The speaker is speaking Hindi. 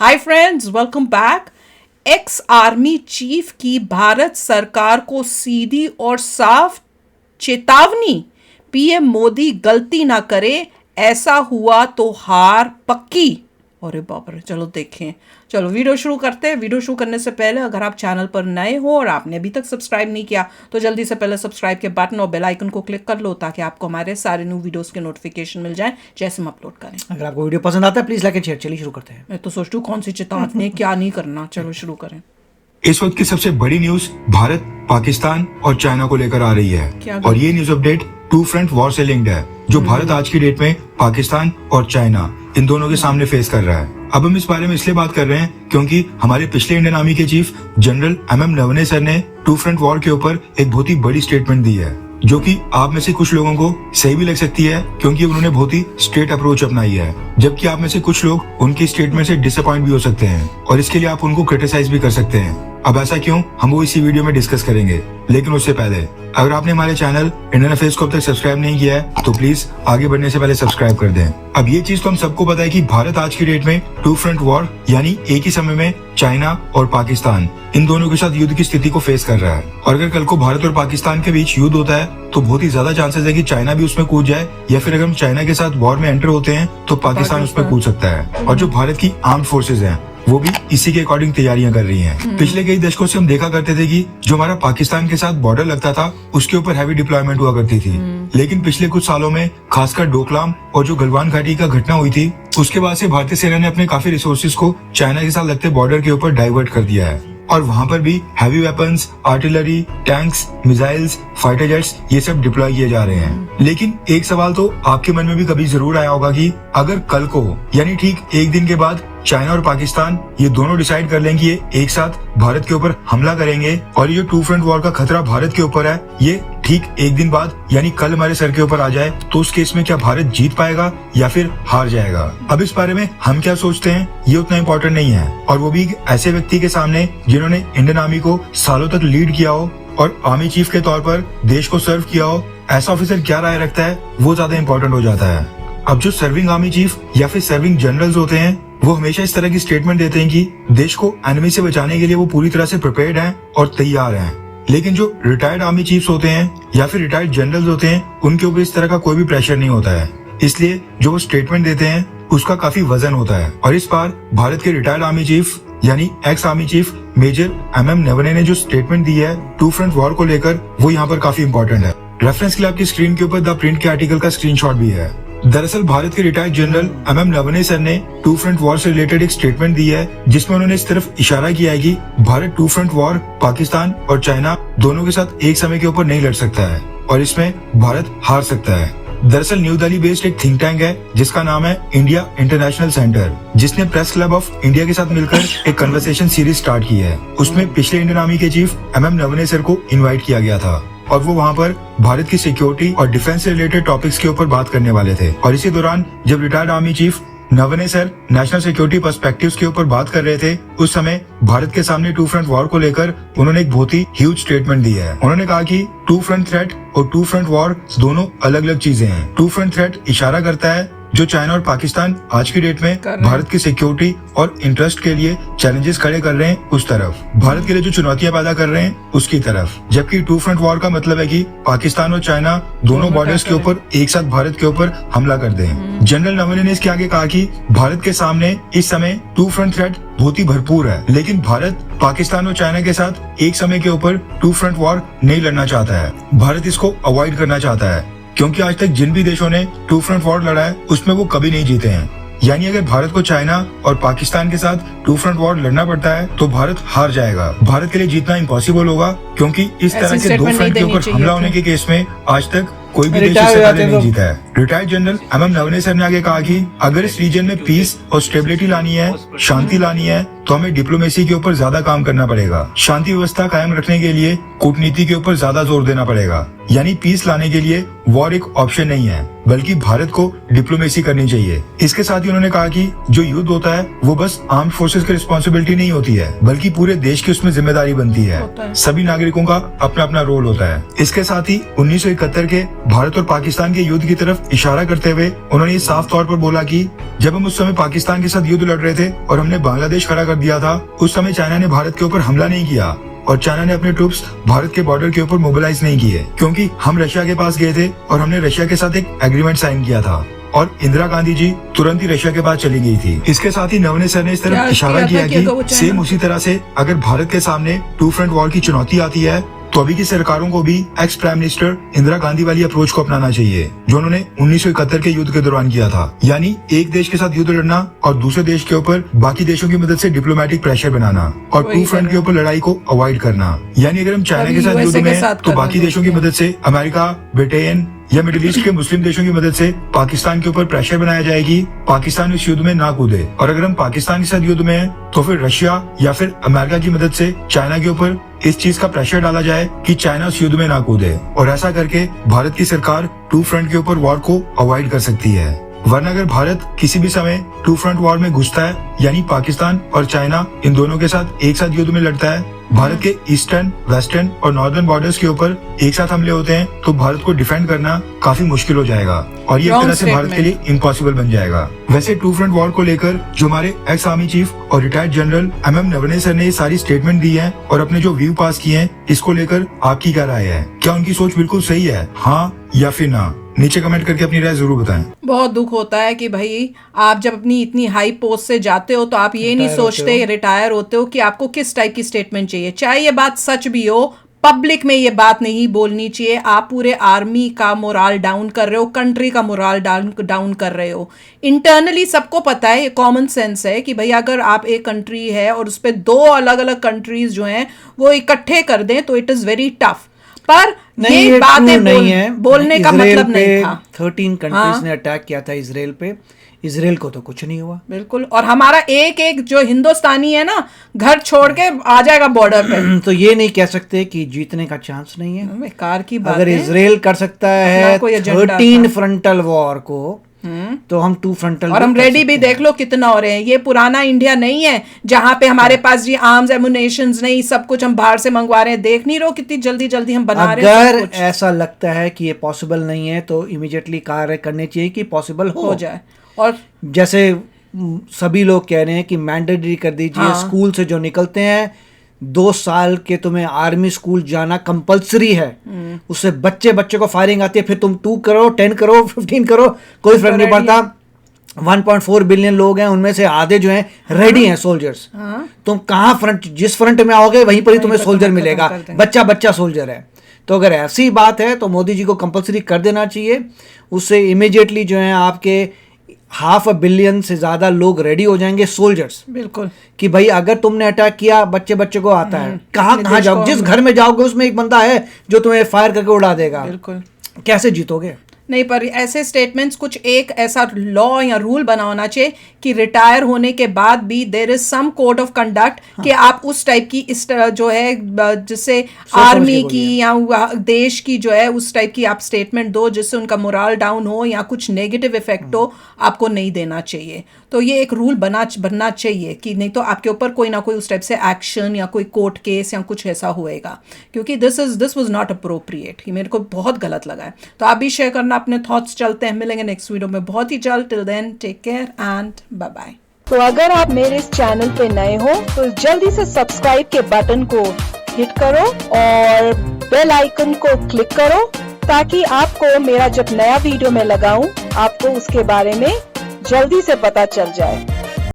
Hi friends, welcome back. X army chief की भारत सरकार को सीधी और साफ चेतावनी, पीएम मोदी गलती ना करे, ऐसा हुआ तो हार पक्की। अरे बाप रे, चलो देखें। चलो वीडियो शुरू करते हैं। वीडियो शुरू करने से पहले अगर आप चैनल पर नए हो और आपने अभी तक सब्सक्राइब नहीं किया तो जल्दी से पहले सब्सक्राइब के बटन और बेल आइकन को क्लिक कर लो ताकि आपको हमारे सारे न्यू वीडियोस के नोटिफिकेशन मिल जाएं जैसे हम अपलोड करें। अगर आपको वीडियो पसंद आता है प्लीज लाइक एंड शेयर। चलिए शुरू करते हैं। मैं तो सोचती हूँ कौन सी चेतावनी क्या नहीं करना। चलो शुरू करें। इस वक्त की सबसे बड़ी न्यूज भारत, पाकिस्तान और चाइना को लेकर आ रही है और ये news update two front war से लिंक्ड है जो भारत आज की डेट में पाकिस्तान और चाइना इन दोनों के सामने फेस कर रहा है। अब हम इस बारे में इसलिए बात कर रहे हैं क्योंकि हमारे पिछले इंडियन आर्मी के चीफ जनरल MM नवने सर ने टू फ्रंट वॉर के ऊपर एक बहुत ही बड़ी स्टेटमेंट दी है जो कि आप में से कुछ लोगों को सही भी लग सकती है क्योंकि उन्होंने बहुत ही स्ट्रेट अप्रोच अपनाई है, जबकि आप में से कुछ लोग उनकी स्टेटमेंट से डिसअपॉइंट भी हो सकते हैं और इसके लिए आप उनको क्रिटिसाइज भी कर सकते हैं। अब ऐसा क्यों, हम वो इसी वीडियो में डिस्कस करेंगे। लेकिन उससे पहले अगर आपने हमारे चैनल इंडियन अफेयर्स को अब तक सब्सक्राइब नहीं किया है तो प्लीज आगे बढ़ने से पहले सब्सक्राइब कर दें। अब ये चीज तो हम सबको पता है कि भारत आज की डेट में टू फ्रंट वॉर यानी एक ही समय में चाइना और पाकिस्तान इन दोनों के साथ युद्ध की स्थिति को फेस कर रहा है। और अगर कल को भारत और पाकिस्तान के बीच युद्ध होता है तो बहुत ही ज्यादा चांसेस है कि चाइना भी उसमें कूद जाए, या फिर अगर हम चाइना के साथ वॉर में एंटर होते हैं तो पाकिस्तान उसमें कूद सकता है। और जो भारत की आर्म्ड फोर्सेज हैं वो भी इसी के अकॉर्डिंग तैयारियां कर रही हैं। पिछले कई दशकों से हम देखा करते थे कि जो हमारा पाकिस्तान के साथ बॉर्डर लगता था उसके ऊपर हैवी डिप्लॉयमेंट हुआ करती थी, लेकिन पिछले कुछ सालों में खासकर डोकलाम और जो गलवान घाटी का घटना हुई थी उसके बाद से भारतीय सेना ने अपने काफी रिसोर्सेज को चाइना के साथ लगते बॉर्डर के ऊपर डाइवर्ट कर दिया है और वहाँ पर भी heavy weapons, artillery, tanks, missiles, fighter jets ये सब डिप्लॉय किए जा रहे हैं। लेकिन एक सवाल तो आपके मन में भी कभी जरूर आया होगा कि अगर कल को यानी ठीक एक दिन के बाद चाइना और पाकिस्तान ये दोनों डिसाइड कर लें कि ये एक साथ भारत के ऊपर हमला करेंगे और ये टू फ्रंट वॉर का खतरा भारत के ऊपर है, ये ठीक एक दिन बाद यानी कल हमारे सर के ऊपर आ जाए तो उस केस में क्या भारत जीत पाएगा या फिर हार जाएगा। अब इस बारे में हम क्या सोचते हैं ये उतना इम्पोर्टेंट नहीं है, और वो भी एक ऐसे व्यक्ति के सामने जिन्होंने इंडियन आर्मी को सालों तक लीड किया हो और आर्मी चीफ के तौर पर देश को सर्व किया हो। ऐसा ऑफिसर क्या राय रखता है वो ज्यादा इम्पोर्टेंट हो जाता है। अब जो सर्विंग आर्मी चीफ या फिर सर्विंग जनरल्स होते हैं वो हमेशा इस तरह की स्टेटमेंट देते हैं कि देश को एनिमी से बचाने के लिए वो पूरी तरह से प्रिपेयर्ड हैं और तैयार हैं। लेकिन जो रिटायर्ड आर्मी चीफ्स होते हैं या फिर रिटायर्ड जनरल्स होते हैं उनके ऊपर इस तरह का कोई भी प्रेशर नहीं होता है, इसलिए जो वो स्टेटमेंट देते हैं उसका काफी वजन होता है। और इस बार भारत के रिटायर्ड आर्मी चीफ यानी ex army chief major MM नवने ने जो स्टेटमेंट दी है टू फ्रंट वॉर को लेकर वो यहाँ पर काफी इंपॉर्टेंट है। रेफरेंस के लिए आपकी स्क्रीन के ऊपर द प्रिंट के आर्टिकल का स्क्रीनशॉट भी है। दरअसल भारत के रिटायर्ड जनरल MM नवने सर ने टू फ्रंट वॉर से रिलेटेड एक स्टेटमेंट दी है जिसमें उन्होंने इस तरफ इशारा किया है कि Bharat two front war Pakistan और चाइना दोनों के साथ एक समय के ऊपर नहीं लड़ सकता है और इसमें भारत हार सकता है। दरअसल न्यू दिल्ली बेस्ड एक थिंक टैंक है जिसका नाम है इंडिया इंटरनेशनल सेंटर, जिसने प्रेस क्लब ऑफ इंडिया के साथ मिलकर एक कन्वर्सेशन सीरीज स्टार्ट की है। उसमें पिछले इंडियन आर्मी के चीफ MM नवने सर को इन्वाइट किया गया था और वो वहाँ पर भारत की सिक्योरिटी और डिफेंस से रिलेटेड टॉपिक्स के ऊपर बात करने वाले थे। और इसी दौरान जब रिटायर्ड आर्मी चीफ नवने सर नेशनल सिक्योरिटी पर्सपेक्टिव्स के ऊपर बात कर रहे थे उस समय भारत के सामने टू फ्रंट वॉर को लेकर उन्होंने एक बहुत ही ह्यूज स्टेटमेंट दी है। उन्होंने कहा कि टू फ्रंट थ्रेट और टू फ्रंट वॉर दोनों अलग अलग चीजें हैं। टू फ्रंट थ्रेट इशारा करता है जो चाइना और पाकिस्तान आज की डेट में भारत की सिक्योरिटी और इंटरेस्ट के लिए चैलेंजेस खड़े कर रहे हैं उस तरफ, भारत के लिए जो चुनौतियां पैदा कर रहे हैं उसकी तरफ। जबकि टू फ्रंट वॉर का मतलब है कि पाकिस्तान और चाइना दोनों बॉर्डर्स के ऊपर एक साथ भारत के ऊपर हमला कर दें। जनरल नवने ने इसके आगे कहा कि भारत के सामने इस समय टू फ्रंट थ्रेट बहुत ही भरपूर है, लेकिन भारत पाकिस्तान और चाइना के साथ एक समय के ऊपर टू फ्रंट वॉर नहीं लड़ना चाहता है। भारत इसको अवॉइड करना चाहता है क्योंकि आज तक जिन भी देशों ने टू फ्रंट वॉर लड़ा है उसमें वो कभी नहीं जीते हैं। यानी अगर भारत को चाइना और पाकिस्तान के साथ टू फ्रंट वॉर लड़ना पड़ता है तो भारत हार जाएगा। भारत के लिए जीतना इम्पॉसिबल होगा क्योंकि इस तरह के दो फ्रंट के ऊपर हमला होने के केस में आज तक कोई भी देश इससे पहले नहीं जीता है। रिटायर्ड जनरल MM नवने सर ने आगे कहा कि अगर इस रीजन में पीस और स्टेबिलिटी लानी है, शांति लानी है तो हमें डिप्लोमेसी के ऊपर ज्यादा काम करना पड़ेगा। शांति व्यवस्था कायम रखने के लिए कूटनीति के ऊपर ज्यादा जोर देना पड़ेगा। यानी पीस लाने के लिए वॉर एक ऑप्शन नहीं है बल्कि भारत को डिप्लोमेसी करनी चाहिए। इसके साथ ही उन्होंने कहा कि जो युद्ध होता है वो बस आर्म्ड फोर्सेस की रिस्पॉन्सिबिलिटी नहीं होती है बल्कि पूरे देश की उसमें जिम्मेदारी बनती है। सभी नागरिकों का अपना अपना रोल होता है। इसके साथ ही 1971 के भारत और पाकिस्तान के युद्ध की तरफ इशारा करते हुए उन्होंने साफ तौर पर बोला कि जब हम उस समय पाकिस्तान के साथ युद्ध लड़ रहे थे और हमने बांग्लादेश खड़ा कर दिया था, उस समय चाइना ने भारत के ऊपर हमला नहीं किया और चाइना ने अपने ट्रूप्स भारत के बॉर्डर के ऊपर मोबिलाइज नहीं किए, क्योंकि हम रशिया के पास गए थे और हमने रशिया के साथ एक एग्रीमेंट साइन किया था और इंदिरा गांधी जी तुरंत ही रशिया के पास चली गई थी। इसके साथ ही नवनीत सर ने इस तरफ इशारा किया कि सेम उसी तरह से अगर भारत के सामने टू फ्रंट वॉर की चुनौती आती है तो अभी की सरकारों को भी ex prime minister Indira Gandhi वाली अप्रोच को अपनाना चाहिए जो उन्होंने 1971 के युद्ध के दौरान किया था, यानी एक देश के साथ युद्ध लड़ना और दूसरे देश के ऊपर बाकी देशों की मदद से डिप्लोमेटिक प्रेशर बनाना और टू फ्रंट के ऊपर लड़ाई को अवॉइड करना। यानी अगर हम चाइना के साथ युद्ध में तो बाकी देशों की मदद से अमेरिका, ब्रिटेन या मिडिल ईस्ट के मुस्लिम देशों की मदद से पाकिस्तान के ऊपर प्रेशर बनाया जाएगी पाकिस्तान इस युद्ध में ना कूदे, और अगर हम पाकिस्तान के साथ युद्ध में हैं तो फिर रशिया या फिर अमेरिका की मदद से चाइना के ऊपर इस चीज का प्रेशर डाला जाए कि चाइना उस युद्ध में ना कूदे, और ऐसा करके भारत की सरकार टू फ्रंट के ऊपर वॉर को अवॉइड कर सकती है। वरना अगर भारत किसी भी समय टू फ्रंट वॉर में घुसता है, यानी पाकिस्तान और चाइना इन दोनों के साथ एक साथ युद्ध में लड़ता है, भारत के ईस्टर्न, वेस्टर्न और नॉर्दर्न बॉर्डर्स के ऊपर एक साथ हमले होते हैं, तो भारत को डिफेंड करना काफी मुश्किल हो जाएगा और ये एक तरह से भारत के लिए इम्पॉसिबल बन जाएगा। वैसे टू फ्रंट वॉर को लेकर जो हमारे एक्स आर्मी चीफ और retired general MM Navneet sir ने ये सारी स्टेटमेंट दी है और अपने जो व्यू पास किए हैं, इसको लेकर आपकी क्या राय है? क्या उनकी सोच बिल्कुल सही है, हाँ या फिर ना? नीचे कमेंट करके अपनी राय जरूर बताएं। बहुत दुख होता है कि भाई आप जब अपनी इतनी हाई पोस्ट से जाते हो तो आप ये नहीं सोचते, रिटायर होते हो, कि आपको किस टाइप की स्टेटमेंट चाहिए। चाहे ये बात सच भी हो, पब्लिक में ये बात नहीं बोलनी चाहिए। आप पूरे आर्मी का मोराल डाउन कर रहे हो, कंट्री का मोराल डाउन कर रहे हो। इंटरनली सबको पता है, ये कॉमन सेंस है कि भाई अगर आप एक कंट्री है और उस पर दो अलग अलग कंट्रीज जो हैं वो इकट्ठे कर दें तो इट इज वेरी टफ। पर ये बातें बोलने का मतलब नहीं था। 13 कंट्रीज ने अटैक किया था इजराइल पे, इजराइल को तो कुछ नहीं हुआ। बिल्कुल, और हमारा एक एक जो हिंदुस्तानी है ना, घर छोड़ के आ जाएगा बॉर्डर पे। तो ये नहीं कह सकते कि जीतने का चांस नहीं है। बेकार की बात अगर है। इजराइल कर सकता है 13 फ्रंटल वॉर को, तो हम 2 फ्रंटल, और हम रेडी भी देख लो कितना हो रहे हैं। ये पुराना इंडिया नहीं है जहां पे हमारे पास जी आर्म्स एमुनेशंस नहीं, सब कुछ हम बाहर से मंगवा रहे हैं। देख नहीं रहो कितनी जल्दी जल्दी हम बना रहे हैं। अगर ऐसा लगता है कि ये पॉसिबल नहीं है तो इमीडिएटली कार्य करने चाहिए कि पॉसिबल हो जाए। और जैसे सभी लोग कह रहे हैं कि मैंडेटरी कर दीजिए, स्कूल से जो निकलते हैं 2 साल के तुम्हें आर्मी स्कूल जाना कंपलसरी है। उससे बच्चे को फायरिंग आती है, फिर तुम 2 करो, 10 करो, 15 करो, कोई फर्क नहीं पड़ता। 1.4 बिलियन लोग हैं, उनमें से आधे जो हैं रेडी हैं सोल्जर्स। तुम कहाँ फ्रंट, जिस फ्रंट में आओगे वहीं पर ही तुम्हें सोल्जर मिलेगा, बच्चा सोल्जर है। तो अगर ऐसी बात है तो मोदी जी को कंपलसरी कर देना चाहिए। उससे इमीडिएटली जो है आपके 500 मिलियन से ज्यादा लोग रेडी हो जाएंगे, सोल्जर्स। बिल्कुल, कि भाई अगर तुमने अटैक किया, बच्चे को आता है, कहाँ जाओगे? जिस घर में जाओगे उसमें एक बंदा है जो तुम्हें फायर करके उड़ा देगा। बिल्कुल, कैसे जीतोगे? नहीं, पर ऐसे स्टेटमेंट्स, कुछ एक ऐसा लॉ या रूल बना होना चाहिए कि रिटायर होने के बाद भी there is some code of conduct कि आप उस टाइप की इस जो है जिससे आर्मी की या देश की जो है उस टाइप की आप स्टेटमेंट दो जिससे उनका मोरल डाउन हो या कुछ नेगेटिव इफेक्ट हो, आपको नहीं देना चाहिए। तो ये एक रूल बनना चाहिए कि नहीं तो आपके ऊपर कोई ना कोई उस टाइप से एक्शन या कोई कोर्ट केस या कुछ ऐसा होएगा, क्योंकि दिस वाज नॉट अप्रोप्रिएट। ये मेरे को बहुत गलत लगा है। तो आप भी शेयर करना अपने थॉट्स। चलते हैं, मिलेंगे नेक्स्ट वीडियो में बहुत ही जल्द। Till then take care and bye bye. तो अगर आप मेरे इस चैनल पे नए हो तो जल्दी से सब्सक्राइब के बटन को हिट करो और बेल आइकन को क्लिक करो ताकि आपको मेरा जब नया वीडियो मैं लगाऊं आपको उसके बारे में जल्दी से पता चल जाए।